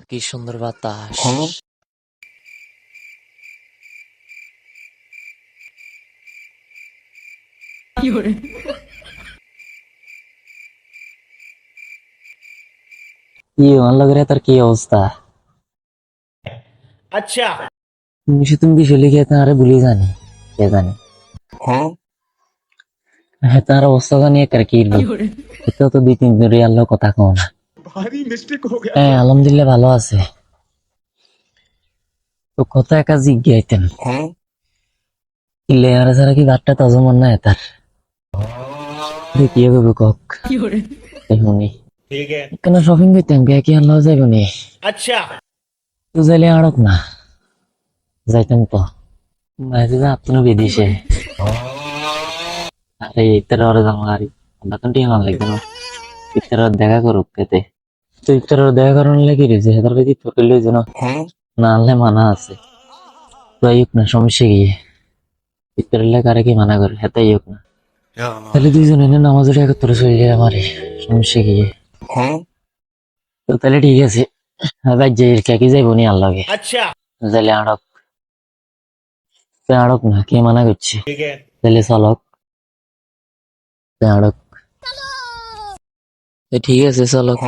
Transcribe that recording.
কি সুন্দর বাতাস। কি ভালো করে তার কি অবস্থা? अच्छा। তুমি কিছু লিখে তারে ভুলি জানি, কে জানি হ্যাঁ তার অবস্থা জানি একার কি এটাও তো 2-3 দিন আল্লাহ কথা কও না। भारी मिस्टेक हो गया হ্যাঁ আলহামদুলিল্লাহ ভালো আছে। তো কথা একা জিজ্ঞাইতেন ইলে আর ছাড়া কি ভাতটা তাজা মন না তার কি হবে কক শুনি ठीक है। কেন শপিং করতেন কে কি আল্লাহ যাইব নি? अच्छा। তো যাইলে আড়ক না যাইতাম তো মাঝে আপনি বিদেশে আরে ইত্যার ওরা জামারি আমরা তো টিয়া মান লাগবে না ইত্যার দেখা করুক কেতে তো ইত্যার দেখা করার লাগে রয়েছে হেতার কাছে তো পেলে যেন না আনলে মানা আছে তো আইক না সমস্যা গিয়ে ইত্যার লাগে আরে কি মানা করে হেতাই হোক না তাহলে দুইজন এনে নামাজের একত্রে চলে যায় আমারে সমস্যা গিয়ে তো তাহলে ঠিক আছে রাত যাই কে যাইব নি আল্লাহকে अच्छा। তাহলে আড়ক তো আড়ক না কে মানা করছে ठीक है। তাহলে চলক তো আড়ক তো ঠিক আছে চলক